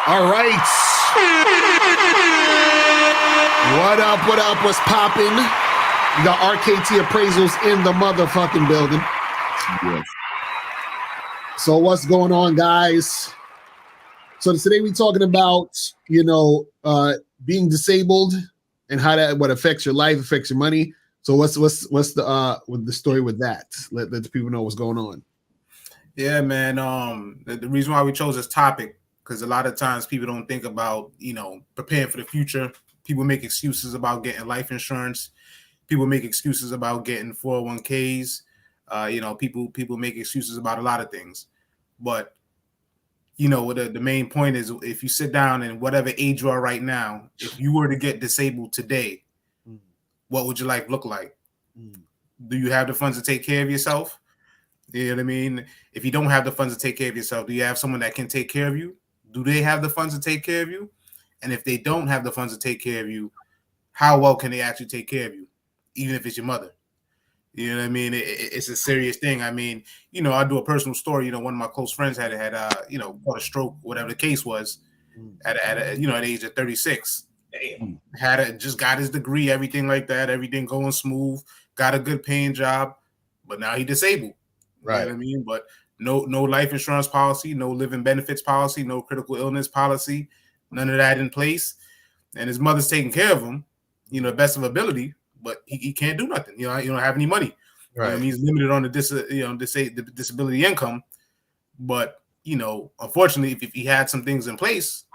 All right. What up? What up? What's popping? We got RKT Appraisals in the motherfucking building. Yes. So what's going on, guys? So today we're talking about, being disabled and how that what affects your life, affects your money. So what's the story with that? Let the people know what's going on. Yeah, man. The reason why we chose this topic, because a lot of times people don't think about, preparing for the future. People make excuses about getting life insurance. People make excuses about getting 401ks. People make excuses about a lot of things. But, the main point is, if you sit down and whatever age you are right now, if you were to get disabled today, what would your life look like? Do you have the funds to take care of yourself? You know what I mean? If you don't have the funds to take care of yourself, do you have someone that can take care of you? Do they have the funds to take care of you? And if they don't have the funds to take care of you, how well can they actually take care of you? Even if it's your mother. You know what I mean? It's a serious thing. I mean, I'll do a personal story. One of my close friends had got a stroke, whatever the case was, at the age of 36. Damn. Just got his degree, everything like that, everything going smooth, got a good paying job, but now he disabled. Right. You know what I mean? But no life insurance policy, no living benefits policy, no critical illness policy, none of that in place. And his mother's taking care of him, best of ability, but he can't do nothing. He don't have any money. Right. He's limited on the disability income. But unfortunately, if he had some things in place,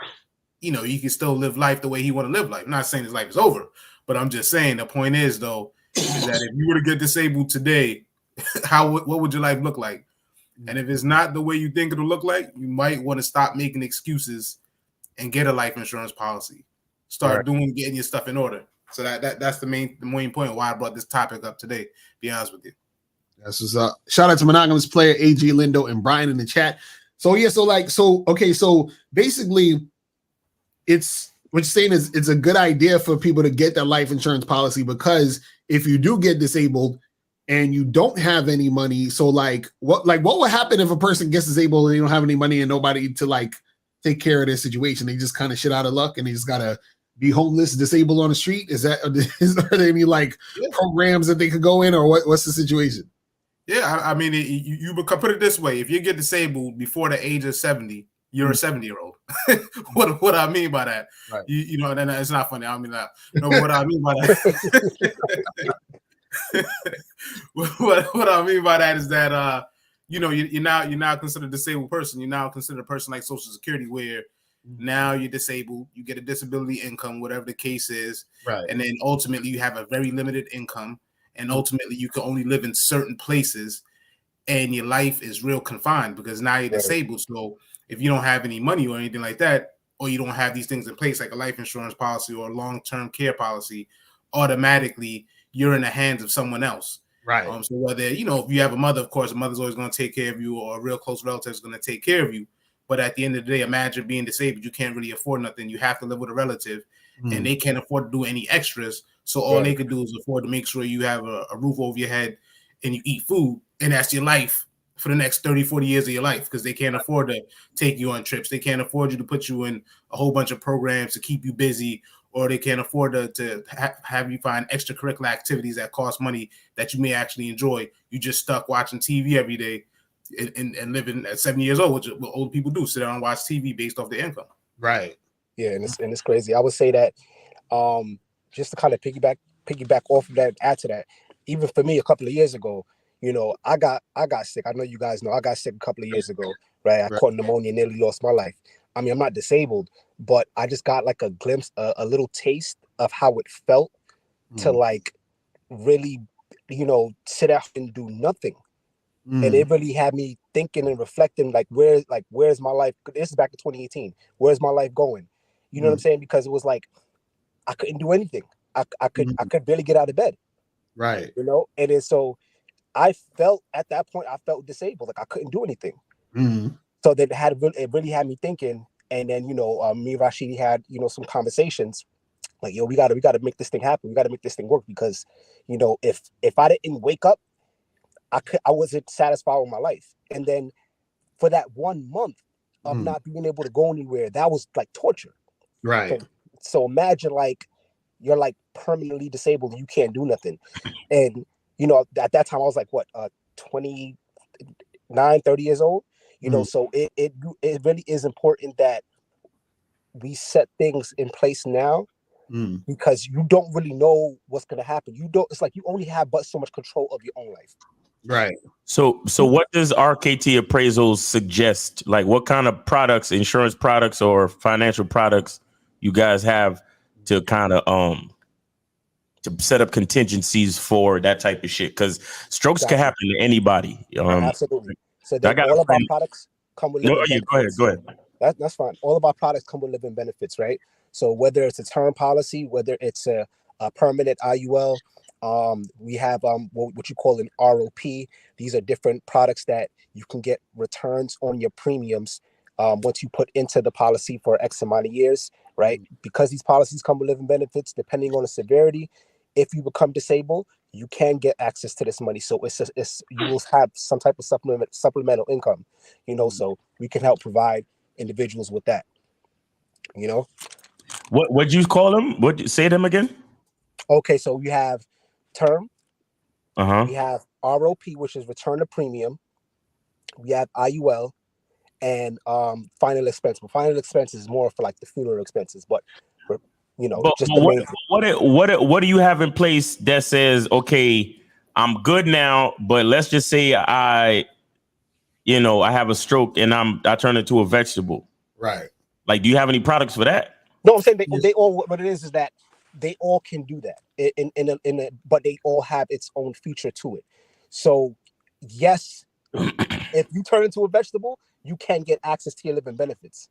he can still live life the way he want to live life. I'm not saying his life is over, but I'm just saying the point is though, is that if you were to get disabled today, what would your life look like? And if it's not the way you think it'll look like, you might want to stop making excuses and get a life insurance policy. Start getting your stuff in order. So that's the main point why I brought this topic up today. Be honest with you. That's what's up. Shout out to Monogamous Player, AG Lindo, and Brian in the chat. So so basically, it's what you're saying is it's a good idea for people to get that life insurance policy, because if you do get disabled and you don't have any money, so what would happen if a person gets disabled and they don't have any money and nobody to take care of their situation? They just kind of shit out of luck and they just gotta be homeless, disabled on the street. Are there any programs that they could go in, or what's the situation? Yeah, I mean, you put it this way: if you get disabled before the age of 70, you're a 70-year-old. What I mean by that, right. And it's not funny. I don't mean that. No, what I mean by that, what I mean by that is that you're now considered a disabled person. You're now considered a person like Social Security, where now you're disabled. You get a disability income, whatever the case is, right? And then ultimately you have a very limited income. And ultimately, you can only live in certain places, and your life is real confined because now you're disabled. So if you don't have any money or anything like that, or you don't have these things in place like a life insurance policy or a long-term care policy, automatically you're in the hands of someone else. Right. So whether, if you have a mother, of course, a mother's always going to take care of you, or a real close relative is going to take care of you. But at the end of the day, imagine being disabled. You can't really afford nothing. You have to live with a relative, and they can't afford to do any extras. So all they could do is afford to make sure you have a roof over your head and you eat food, and that's your life for the next 30, 40 years of your life, because they can't afford to take you on trips. They can't afford you to put you in a whole bunch of programs to keep you busy, or they can't afford to have you find extracurricular activities that cost money that you may actually enjoy. You just stuck watching TV every day and living at 70 years old, which what old people do, sit down and watch TV based off their income. Right. Yeah, and it's crazy. I would say that just to kind of piggyback off of that, add to that, even for me a couple of years ago, I got sick. I know you guys know I got sick a couple of years ago, right? I caught pneumonia, nearly lost my life. I mean, I'm not disabled, but I just got like a glimpse, a little taste of how it felt to really, sit out and do nothing. And it really had me thinking and reflecting, where's my life? This is back in 2018. Where's my life going? You know what I'm saying? Because it was like I couldn't do anything. I could barely get out of bed. Right. And then so I felt at that point, I felt disabled. Like I couldn't do anything. So that it really had me thinking. And then, me and Rashidi had, some conversations like, we got to make this thing happen. We got to make this thing work, because, if I didn't wake up, I wasn't satisfied with my life. And then for that 1 month, of not being able to go anywhere, that was like torture. Right. So imagine like you're like permanently disabled, you can't do nothing. And you know, at that time I was like what 29, 30 years old. You know, so it really is important that we set things in place now, because you don't really know what's gonna happen. It's like you only have but so much control of your own life. Right. So what does RKT Appraisals suggest? Like what kind of products, insurance products or financial products you guys have to kind of to set up contingencies for that type of shit? Because strokes can happen to anybody. Absolutely. So all of our products come with living benefits. Go ahead. That's fine. All of our products come with living benefits, right? So whether it's a term policy, whether it's a permanent IUL, we have what you call an ROP. These are different products that you can get returns on your premiums once you put into the policy for X amount of years, right? Because these policies come with living benefits, depending on the severity, if you become disabled, you can get access to this money. So you will have some type of supplemental income, you know, so we can help provide individuals with that, you know. What'd you call them? Say them again? Okay, so we have term, we have ROP, which is return of premium, we have IUL, and final expense. But final expense is more for like the funeral expenses, but you know, what do you have in place that says, okay, I'm good now, but let's just say I have a stroke and I turn into a vegetable. Right. Like, do you have any products for that? No, I'm saying they all. What it is that they all can do that. But they all have its own feature to it. So, yes, if you turn into a vegetable, you can get access to your living benefits.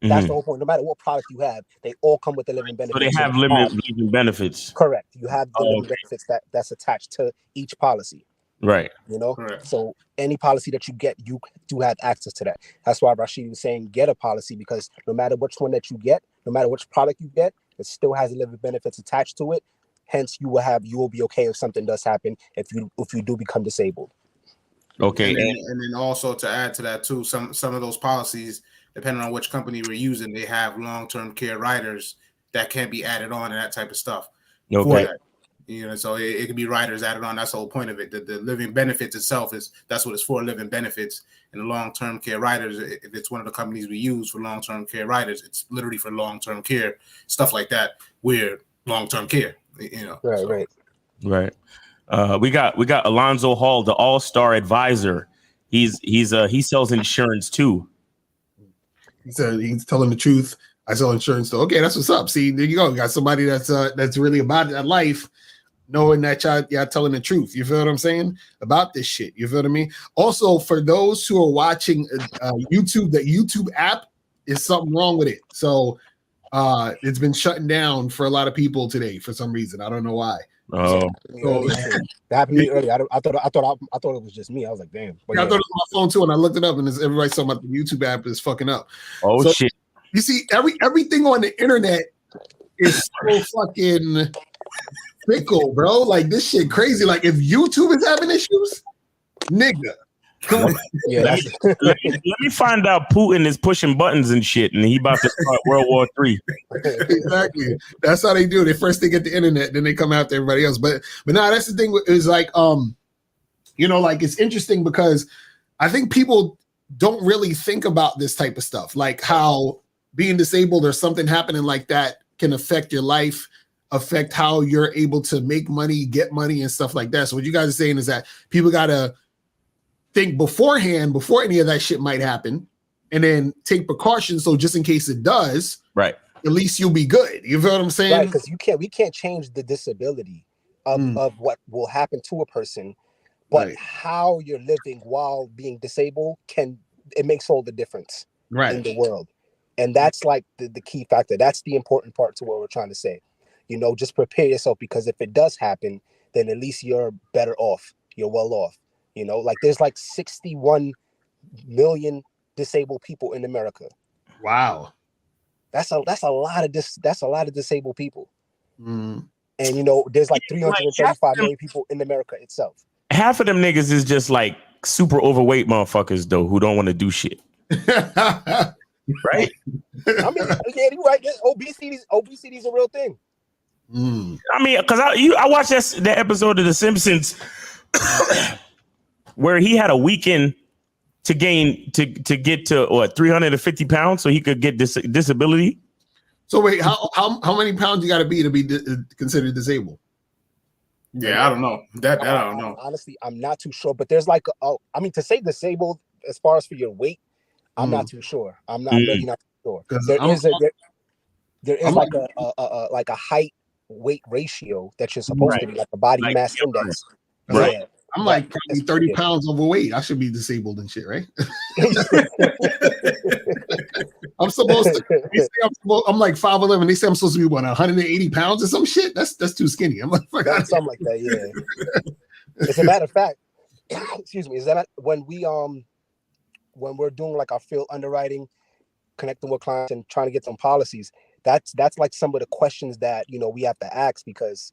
That's the whole point. No matter what product you have, they all come with the living benefits. So they have living benefits. Correct. You have the living benefits that's attached to each policy. Right. You know, Correct. So any policy that you get, you do have access to that. That's why Rashid was saying get a policy, because no matter which one that you get, no matter which product you get, it still has living benefits attached to it. Hence, you will be okay if something does happen if you do become disabled. Okay. And then also to add to that too, some of those policies, depending on which company we're using, they have long-term care riders that can be added on and that type of stuff. Okay. You know, so it can be riders added on. That's the whole point of it. The living benefits itself that's what it's for, living benefits. And the long-term care riders, if it's one of the companies we use for long-term care riders, it's literally for long-term care, stuff like that. We're long-term care, you know. Right. We got Alonzo Hall, the all-star advisor. He sells insurance too. He said he's telling the truth. I sell insurance too. Okay, that's what's up. See, there you go. You got somebody that's really about that life, knowing that y'all telling the truth. You feel what I'm saying about this shit? You feel what I mean? Also, for those who are watching YouTube, the YouTube app is something wrong with it. So it's been shutting down for a lot of people today for some reason. I don't know why. Oh, that happened to me earlier. I thought it was just me. I was like, damn. I thought it was my phone too, and I looked it up, and everybody's talking about the YouTube app is fucking up. Oh, so, shit! You see, everything on the internet is so fucking fickle, bro. Like this shit crazy. Like if YouTube is having issues, nigga. Yeah. let me find out Putin is pushing buttons and shit, and he about to start World War III. Exactly. That's how they do it. They first they get the internet, then they come after everybody else. But now that's the thing is like like it's interesting because I think people don't really think about this type of stuff, like how being disabled or something happening like that can affect your life, affect how you're able to make money, get money, and stuff like that. So what you guys are saying is that people gotta think beforehand, before any of that shit might happen, and then take precautions. So just in case it does, right, at least you'll be good. You feel what I'm saying? Right, because we can't change the disability of what will happen to a person, but how you're living while being disabled it makes all the difference in the world. And that's like the key factor. That's the important part to what we're trying to say. You know, just prepare yourself, because if it does happen, then at least you're better off. You're well off. You know, like there's like 61 million disabled people in America. Wow. That's a lot of disabled people. And you know, there's like 335 million people in America itself. Half of them niggas is just like super overweight motherfuckers though, who don't want to do shit. right? I mean, yeah, you're right. Obesity is a real thing. I mean, because I watched that episode of The Simpsons where he had a weekend to get to what 350 pounds so he could get disability. So wait, how many pounds you got to be considered disabled? Yeah, I don't know. That I don't know. Honestly, I'm not too sure. But there's like, I mean, to say disabled as far as for your weight, I'm not too sure. I'm really not too sure. There is like a height weight ratio that you're supposed to be, like a body mass index. Right. Yeah. I'm like probably 30 pounds overweight. I should be disabled and shit, right? I'm supposed to. I'm like 5'11". They say I'm supposed to be 180 pounds or some shit. That's too skinny. I'm like something like that. Yeah. As a matter of fact, excuse me. Is that when we're doing like our field underwriting, connecting with clients and trying to get some policies? That's like some of the questions that we have to ask because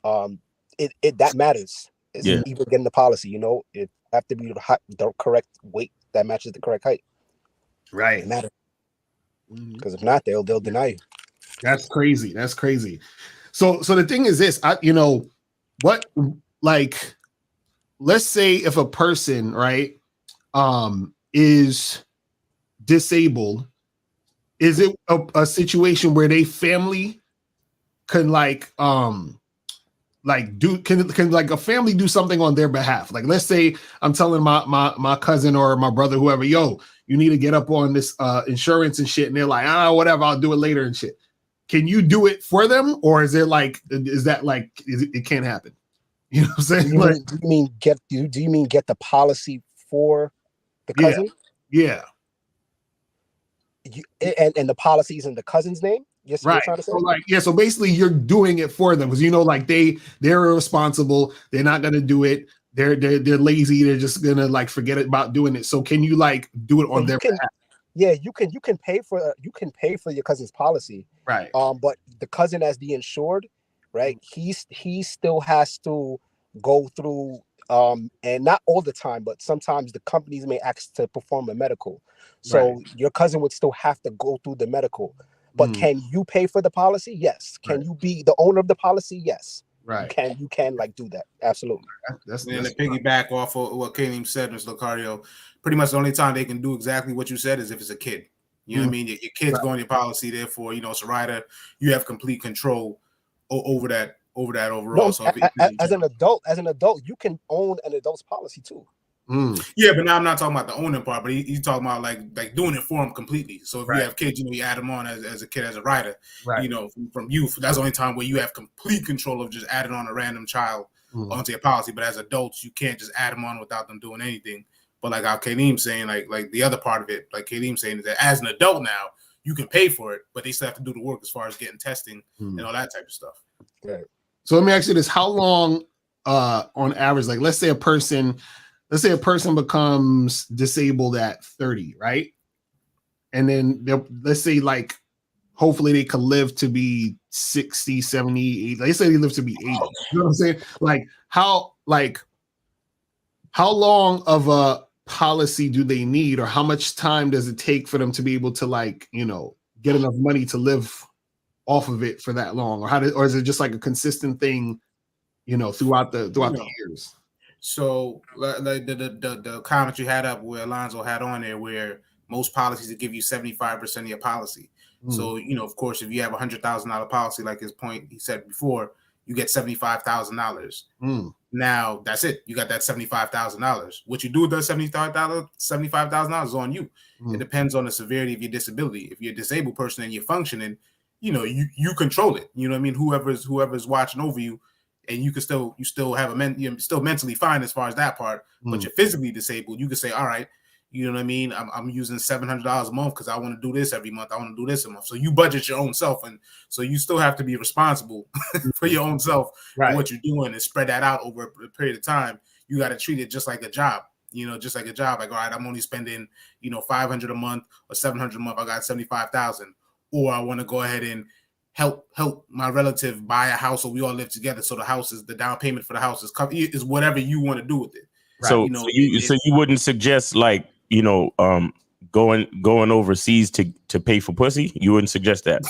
that matters. It's even getting the policy. It have to be the correct weight that matches the correct height. Right. It matters. Because if not, they'll deny you. That's crazy. So the thing is this, let's say if a person, right, is disabled, is it a situation where they family can can like a family do something on their behalf? Like, let's say I'm telling my cousin or my brother, whoever, yo, you need to get up on this insurance and shit. And they're like, whatever, I'll do it later and shit. Can you do it for them? Or is it it can't happen? You know what I'm saying? Do you mean get the policy for the cousin? Yeah. And the policy's in the cousin's name? Yes, right. So basically you're doing it for them because they're irresponsible. They're not gonna do it. They're lazy. They're just gonna forget about doing it. So can you do it on their behalf? Yeah, you can pay for your cousin's policy. Right. But the cousin as the insured, right? He still has to go through and not all the time, but sometimes the companies may ask to perform a medical. So your cousin would still have to go through the medical. But can you pay for the policy? Yes. Can you be the owner of the policy? Yes. Right. You can do that. Absolutely. That's to piggyback off of what Kareem said, Mr. Lucario, pretty much the only time they can do exactly what you said is if it's a kid. You know what I mean? Your kid's going your policy, therefore, it's a rider. You have complete control over that overall. No, so as an adult, you can own an adult's policy too. Yeah, but now I'm not talking about the owning part, but he's talking about like doing it for him completely. So if you have kids, you add them on as a kid, as a rider, from youth. That's the only time where you have complete control of just adding on a random child onto your policy. But as adults, you can't just add them on without them doing anything. But like how Kareem's saying, like the other part of it, like Kareem's saying, is that as an adult now, you can pay for it, but they still have to do the work as far as getting testing and all that type of stuff. Right. So let me ask you this: how long, on average, let's say a person becomes disabled at 30, right? And then let's say hopefully they could live to be 60, 70, 80. They say they live to be 80. You know what I'm saying? How long of a policy do they need, or how much time does it take for them to be able to get enough money to live off of it for that long? Or is it just a consistent thing, throughout the years? So like the comment you had up where Alonzo had on there, where most policies will give you 75% of your policy. So, of course, if you have $100,000 policy, like his point he said before, you get $75,000. Now that's it. You got that $75,000. What you do with that $75,000 is on you. It depends on the severity of your disability. If you're a disabled person and you're functioning, you control it. You know what I mean? Whoever's watching over you, and you still have you're still mentally fine as far as that part, but you're physically disabled. You can say, all right, you know what I mean? I'm using $700 a month because I want to do this every month. I want to do this a month. So you budget your own self, and so you still have to be responsible for your own self for what you're doing and spread that out over a period of time. You got to treat it just like a job. Just like a job. Like, all right, I'm only spending $500 a month or $700 a month. I got $75,000, or I want to go ahead and help my relative buy a house so we all live together. So the down payment for the house is whatever you want to do with it. Right. So you wouldn't suggest going overseas to pay for pussy? You wouldn't suggest that.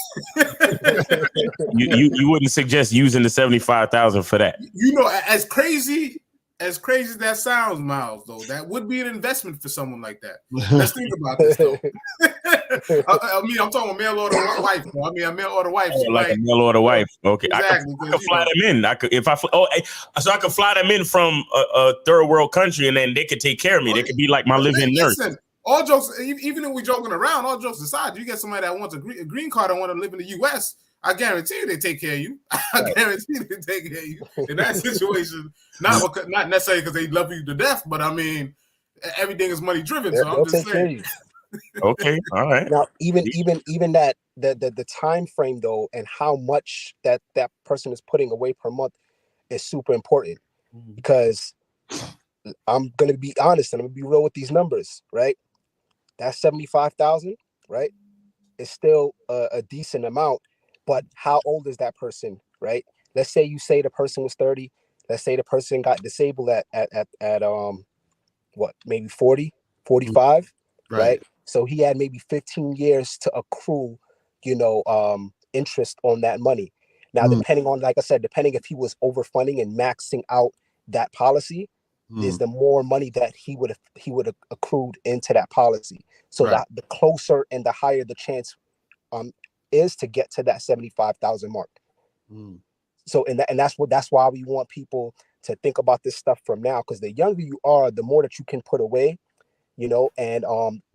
you wouldn't suggest using the 75,000 for that. You know, as crazy as that sounds, Miles, though, that would be an investment for someone like that. Let's think about this, though. I mean, I'm talking mail order wife. Bro. I mean, a mail order wife. Like a mail order wife. Okay, Exactly. I could fly them in. I could so I could fly them in from a third world country, and then they could take care of me. They could be like my living nurse. All jokes, even if we're joking around, all jokes aside, you get somebody that wants a green card and want to live in the U.S., I guarantee you they take care of you. I guarantee you they take care of you in that situation. Not necessarily because they love you to death, but I mean, everything is money driven. So I'm just saying. Okay, all right. Now, even that the time frame though, and how much that person is putting away per month is super important, because I'm gonna be honest and I'm gonna be real with these numbers, right? That's 75,000, right? It's still a decent amount, but how old is that person, right? Let's say the person was 30. Let's say the person got disabled at what, maybe 40, 45, right? So he had maybe 15 years to accrue, interest on that money. Now, depending on, like I said, depending if he was overfunding and maxing out that policy, is the more money that he would have accrued into that policy. So that the closer and the higher the chance is to get to that 75,000 mark. So and that's why we want people to think about this stuff from now, because the younger you are, the more that you can put away, and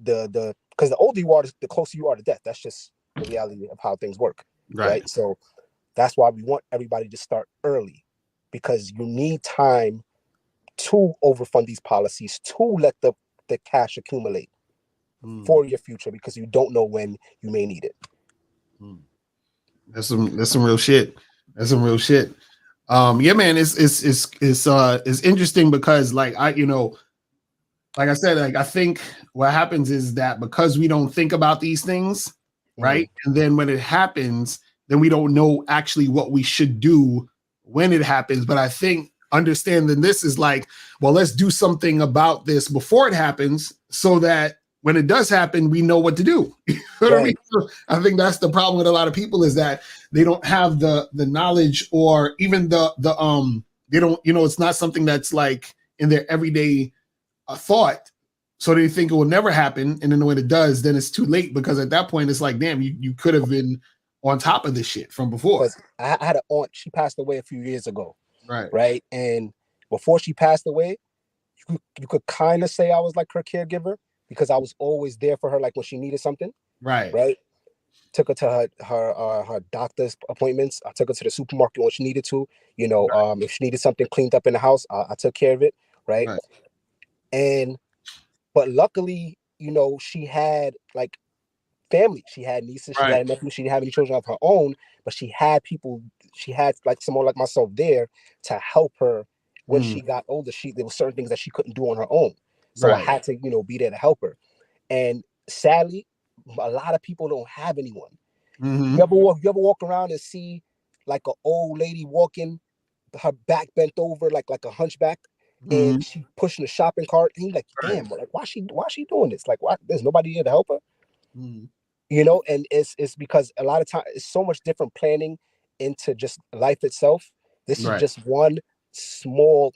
because the older you are, the closer you are to death. That's just the reality of how things work, right? So that's why we want everybody to start early, because you need time to overfund these policies, to let the cash accumulate for your future, because you don't know when you may need it. That's some real shit. That's some real shit. Yeah, man, it's interesting because like I said, like I think what happens is that because we don't think about these things, right? And then when it happens, then we don't know actually what we should do when it happens. But I think understanding this is like, well, let's do something about this before it happens, so that when it does happen, we know what to do. You know what I mean? So I think that's the problem with a lot of people, is that they don't have the knowledge, or even they don't, it's not something that's like in their everyday thought. So they think it will never happen. And then when it does, then it's too late, because at that point it's like, damn, you could have been on top of this shit from before. I had an aunt, she passed away a few years ago. Right. And before she passed away, you could kind of say I was like her caregiver, because I was always there for her, like when she needed something. Right. Took her to her doctor's appointments. I took her to the supermarket when she needed to. If she needed something cleaned up in the house, I took care of it. Right. But luckily, she had like family. She had nieces. She had nephews. She didn't have any children of her own, but she had people. She had like someone like myself there to help her when she got older. There were certain things that she couldn't do on her own. So I had to, be there to help her. And sadly, a lot of people don't have anyone. You ever walk around and see like an old lady walking, her back bent over, like a hunchback, and she pushing a shopping cart, and you're like, damn, like why she doing this? Like, why there's nobody here to help her? And it's because a lot of times it's so much different planning into just life itself. This is just one small,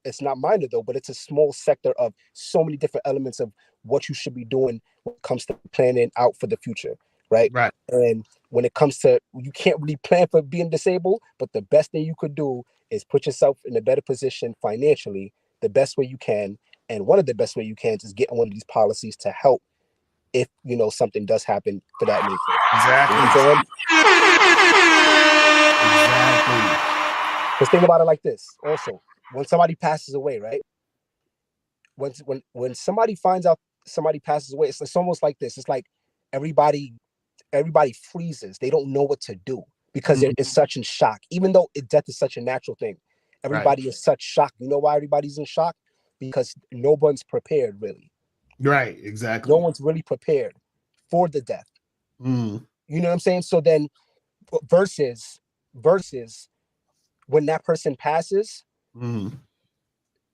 it's not minor though, but it's a small sector of so many different elements of what you should be doing when it comes to planning out for the future, right? And when it comes to, you can't really plan for being disabled, but the best thing you could do is put yourself in a better position financially, the best way you can. And one of the best way you can is get one of these policies to help if something does happen for that nature. Exactly. Because think about it like this. Also, when somebody passes away, right? When somebody finds out somebody passes away, it's almost like this. It's like everybody freezes. They don't know what to do, because it's such in shock. Even though death is such a natural thing, everybody is such shock. You know why everybody's in shock? Because no one's prepared, really. Right, exactly. No one's really prepared for the death. You know what I'm saying? So then, versus when that person passes,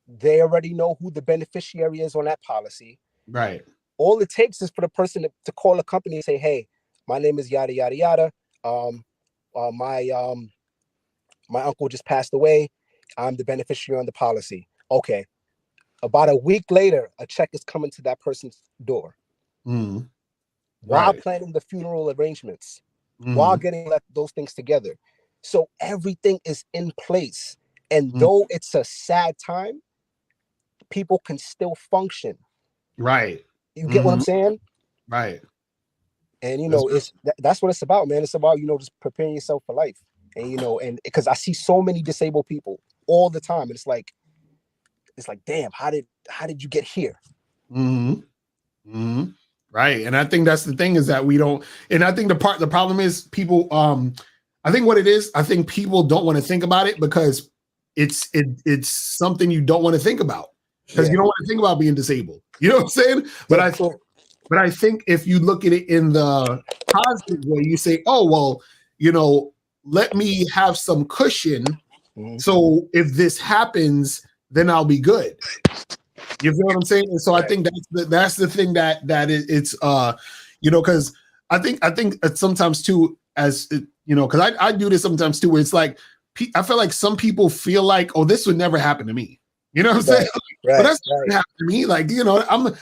they already know who the beneficiary is on that policy. Right. all it takes is for the person to call a company and say, hey, my name is yada yada yada. My uncle just passed away. I'm the beneficiary on the policy. Okay. About a week later, a check is coming to that person's door. Mm. While Right. planning the funeral arrangements, Mm. while getting those things together. So everything is in place. And Mm. though it's a sad time, people can still function. Right. You get what I'm Mhm. saying? Right. And That's it's that's what it's about, man. It's about just preparing yourself for life. And and because I see so many disabled people all the time, and it's like, damn, how did you get here? Mm-hmm. Mm-hmm. Right. And I think that's the thing, is that we don't, and I think the problem is people, I think what it is, I think people don't want to think about it because it's something you don't want to think about, because you don't want to think about being disabled. You know what I'm saying? But I think if you look at it in the positive way, you say, oh, well, let me have some cushion. Mm-hmm. So if this happens, then I'll be good. You feel what I'm saying? And so I think that's the thing that it's because I think sometimes too, as because I do this sometimes too, where it's like I feel like some people feel like, oh, this would never happen to me. You know what I'm saying? Right, but that's not happened to me. Like,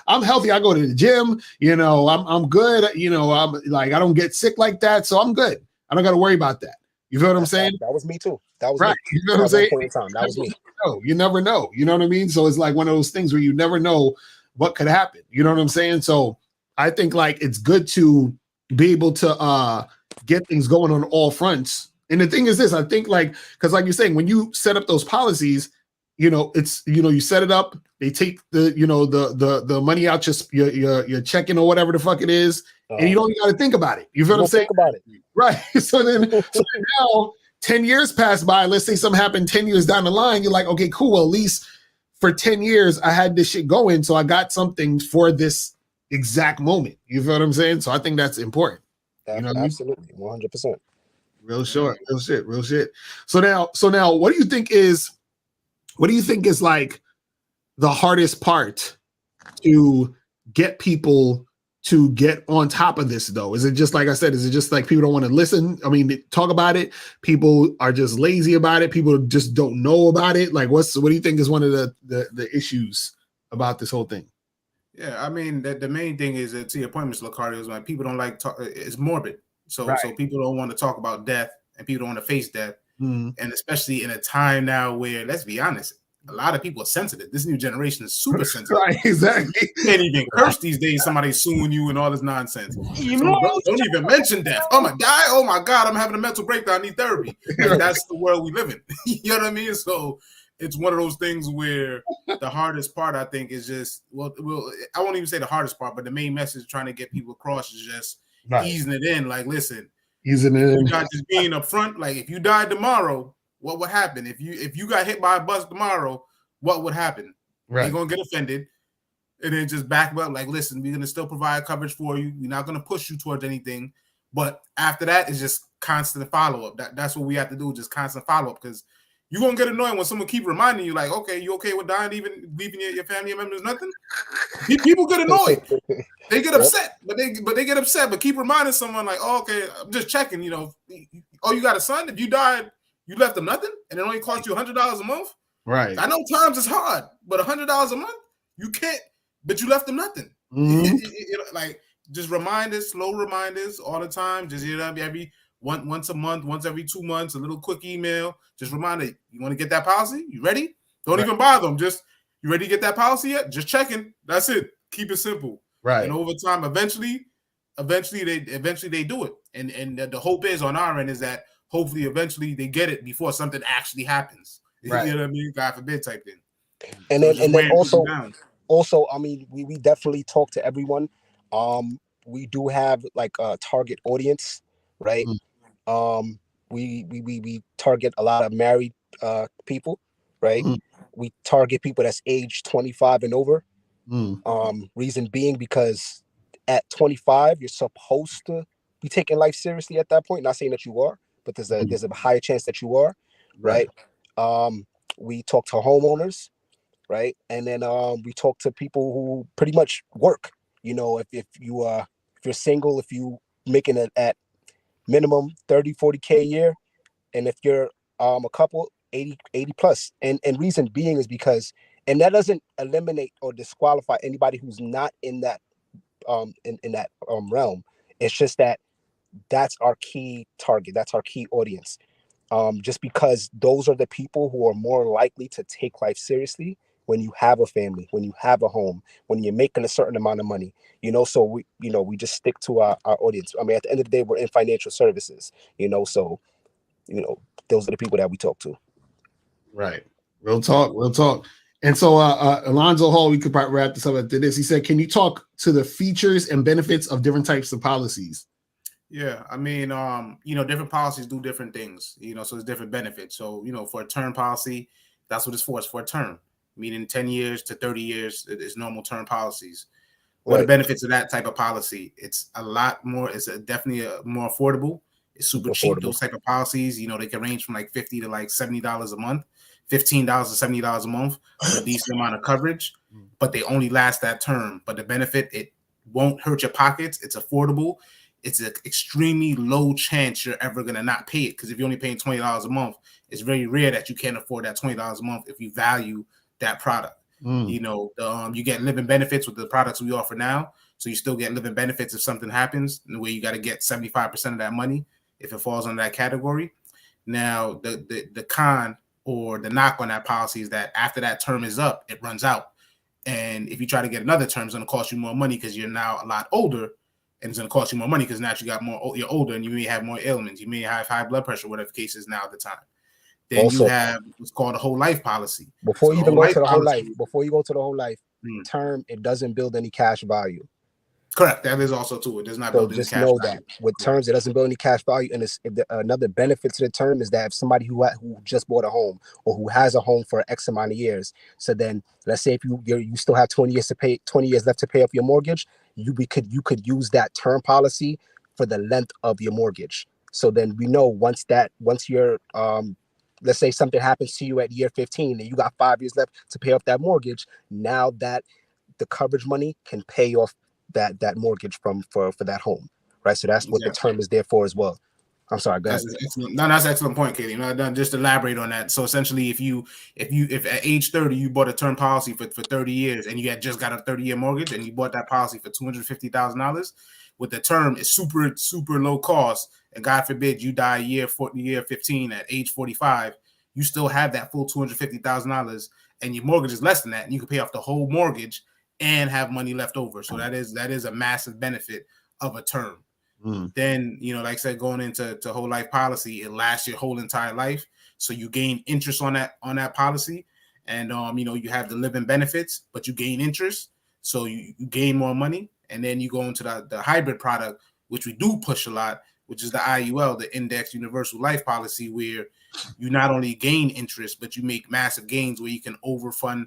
I'm healthy. I go to the gym. I'm good. I'm like, I don't get sick like that, so I'm good. I don't got to worry about that. You feel what I'm saying? That was me too. That was right. Me. You know what I'm saying? Point in time. That was me. No, you never know. You know what I mean? So it's like one of those things where you never know what could happen. You know what I'm saying? So I think like it's good to be able to get things going on all fronts. And the thing is this, I think like, because like you're saying, when you set up those policies, it's you set it up, they take the the money out your checking or whatever the fuck it is, and you don't even got to think about it. You feel what I'm saying? Think about it. Right. So then now 10 years pass by. Let's say something happened 10 years down the line. You're like, okay, cool. Well, at least for 10 years, I had this shit going. So I got something for this exact moment. You feel what I'm saying? So I think that's important. Absolutely. 100%. Real short. Real shit. So now what do you think is like the hardest part to get people to get on top of this, though? Is it just, like I said, is it just like people don't want to listen? I mean, talk about it. People are just lazy about it. People just don't know about it. Like, what do you think is one of the issues about this whole thing? Yeah, I mean, the main thing is, to your point, Mr. Licardi, is like people don't like talk. It's morbid, so people don't want to talk about death, and people don't want to face death, and especially in a time now where, let's be honest, a lot of people are sensitive. This new generation is super sensitive. Right, exactly. You can't even curse these days. Somebody's suing you and all this nonsense. So don't even mention death. Oh my God! Oh my God! I'm having a mental breakdown. I need therapy. Like, that's the world we live in. You know what I mean? So it's one of those things where the hardest part, I think, is just well, I won't even say the hardest part, but the main message trying to get people across is just easing it in. Like, listen, easing it in. Not just being upfront. Like, if you died tomorrow, what would happen? If you got hit by a bus tomorrow, what would happen? Right. You're gonna get offended, and then just back up. Like, listen, we're gonna still provide coverage for you. We're not gonna push you towards anything. But after that, it's just constant follow up. That's what we have to do, just constant follow up, because you're gonna get annoyed when someone keep reminding you, like, okay, you okay with dying, even leaving your family members nothing? People get annoyed. They get upset, but they get upset. But keep reminding someone, like, oh, okay, I'm just checking. Oh, you got a son? If you died, you left them nothing, and it only cost you $100 a month. Right. I know times is hard, but $100 a month, you can't. But you left them nothing. Mm-hmm. Like, just reminders, slow reminders all the time. Just every once a month, once every 2 months, a little quick email. Just remind it. You want to get that policy? You ready? Don't even bother them. Just, you ready to get that policy yet? Just checking. That's it. Keep it simple. Right. And over time, eventually they do it. And the hope is on our end is that hopefully eventually they get it before something actually happens. Right. You know what I mean? God forbid type thing. And then also, I mean, we definitely talk to everyone. We do have like a target audience, right? We target a lot of married people, right? We target people that's age 25 and over. Reason being because at 25, you're supposed to be taking life seriously at that point. Not saying that you are, but there's a higher chance that you are, right? We talk to homeowners, right? And then we talk to people who pretty much work, You know, if you're single, if you making it at minimum 30-40K a year, and if you're a couple, 80 plus. And reason being is because, and that doesn't eliminate or disqualify anybody who's not in that in that realm. It's just that that's our key target, that's our key audience. Just because those are the people who are more likely to take life seriously when you have a family, when you have a home, when you're making a certain amount of money, so we just stick to our audience. I mean, at the end of the day, we're in financial services, so those are the people that we talk to. Right. Real talk. Real talk. And so Alonzo Hall, we could probably wrap this up after this. He said, can you talk to the features and benefits of different types of policies? Yeah, I mean, different policies do different things, so there's different benefits. So, for a term policy, that's what it's for. It's for a term, meaning 10 years to 30 years is normal term policies. What are the benefits of that type of policy? It's a lot more, definitely more affordable. It's super cheap. Those type of policies, they can range from like $50 to like $70 a month, $15 to $70 a month for a decent amount of coverage, but they only last that term. But the benefit, it won't hurt your pockets. It's affordable. It's an extremely low chance you're ever going to not pay it, because if you're only paying $20 a month, it's very rare that you can't afford that $20 a month if you value that product. You get living benefits with the products we offer now, so you still get living benefits if something happens, in the way you got to get 75% of that money if it falls under that category. Now, the con or the knock on that policy is that after that term is up, it runs out. And if you try to get another term, it's going to cost you more money because you're now a lot older, and it's going to cost you more money because now you're older and you may have more ailments. You may have high blood pressure, whatever the case is now at the time. Then also, you have what's called a whole life policy. Before you even go to the whole life, term, it doesn't build any cash value. Correct. That is also true. It does not build any cash value. Just know that with terms, it doesn't build any cash value. And another benefit to the term is that if somebody who just bought a home or who has a home for X amount of years, so then let's say if you still have 20 years left to pay off your mortgage, you could use that term policy for the length of your mortgage. So then we know once you're let's say something happens to you at year 15 and you got 5 years left to pay off that mortgage, now that the coverage money can pay off that mortgage for that home, right? So that's what the term is there for as well. I'm sorry, go ahead. That's an excellent point, Katie. Just elaborate on that. So essentially, if at age 30 you bought a term policy for 30 years and you had just got a 30-year mortgage and you bought that policy for $250,000, with the term, it's super, super low cost. And God forbid you die year 15 at age 45, you still have that full $250,000, and your mortgage is less than that, and you can pay off the whole mortgage and have money left over. So that is a massive benefit of a term. Then, like I said, going into whole life policy, it lasts your whole entire life. So you gain interest on that policy. And, you have the living benefits, but you gain interest. So you gain more money. And then you go into the hybrid product, which we do push a lot, which is the IUL, the Index Universal Life Policy, where you not only gain interest, but you make massive gains where you can overfund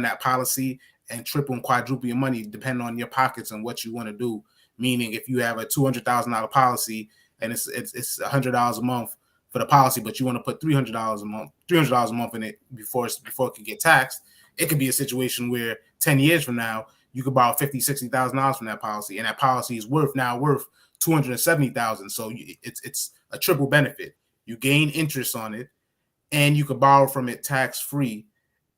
that policy and triple and quadruple your money depending on your pockets and what you want to do. Meaning, if you have a $200,000 policy and it's $100 a month for the policy, but you want to put $300 a month in it before it can get taxed, it could be a situation where 10 years from now you could borrow $50,000-$60,000 from that policy, and that policy is worth $270,000. So it's a triple benefit. You gain interest on it, and you could borrow from it tax free.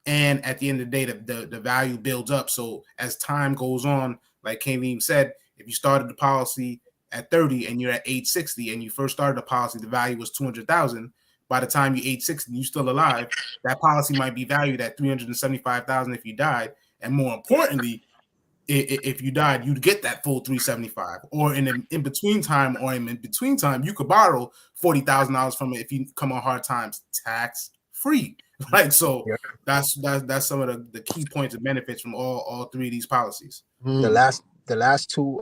And at the end of the day, the value builds up. So as time goes on, like Kayleen said, if you started the policy at 30 and you're at age 60 and you first started the policy, the value was $200,000. By the time you're age 60, you're still alive. That policy might be valued at $375,000 if you died. And more importantly, if you died, you'd get that full $375. Or in between time, you could borrow $40,000 from it if you come on hard times, tax free. Right, so that's some of the key points and benefits from all three of these policies. The last two,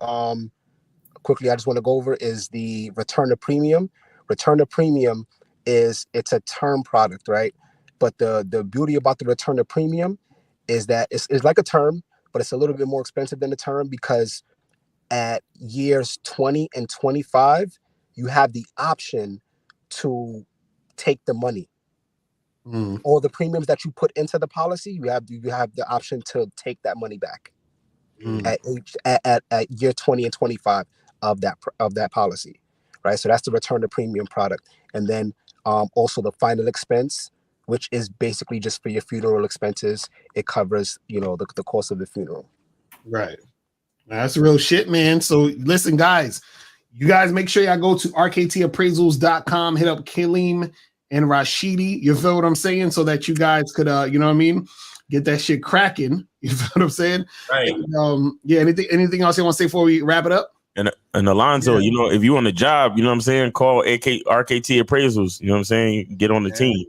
quickly, I just want to go over is the return to premium. Return to premium it's a term product, right? But the beauty about the return to premium is that it's like a term, but it's a little bit more expensive than the term, because at years 20 and 25, you have the option to take the money. All the premiums that you put into the policy, you have the option to take that money back. at year 20 and 25 of that policy, right? So that's the return to premium product. And then also the final expense, which is basically just for your funeral expenses. It covers, the cost of the funeral. Right. That's real shit, man. So listen, guys, you guys make sure y'all go to rktappraisals.com, hit up Kaleem and Rashidi. You feel what I'm saying? So that you guys could, get that shit cracking. You feel what I'm saying? Right. And, anything else you want to say before we wrap it up? And Alonzo, if you on the job, call RKT Appraisals. You know what I'm saying? Get on the team.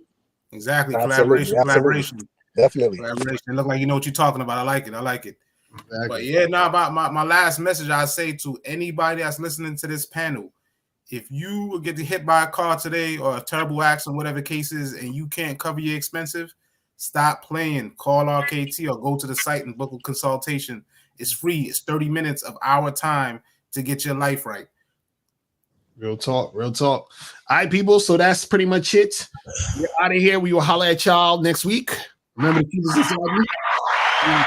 Exactly. Absolutely. Collaboration. Definitely. Collaboration. It look like you know what you're talking about. I like it. Exactly. But about my last message, I say to anybody that's listening to this panel, if you get hit by a car today or a terrible accident, whatever case is, and you can't cover your expensive, stop playing. Call RKT or go to the site and book a consultation. It's free. It's 30 minutes of our time to get your life right. Real talk. All right, people. So that's pretty much it. We're out of here. We will holler at y'all next week. Remember to keep us inside you.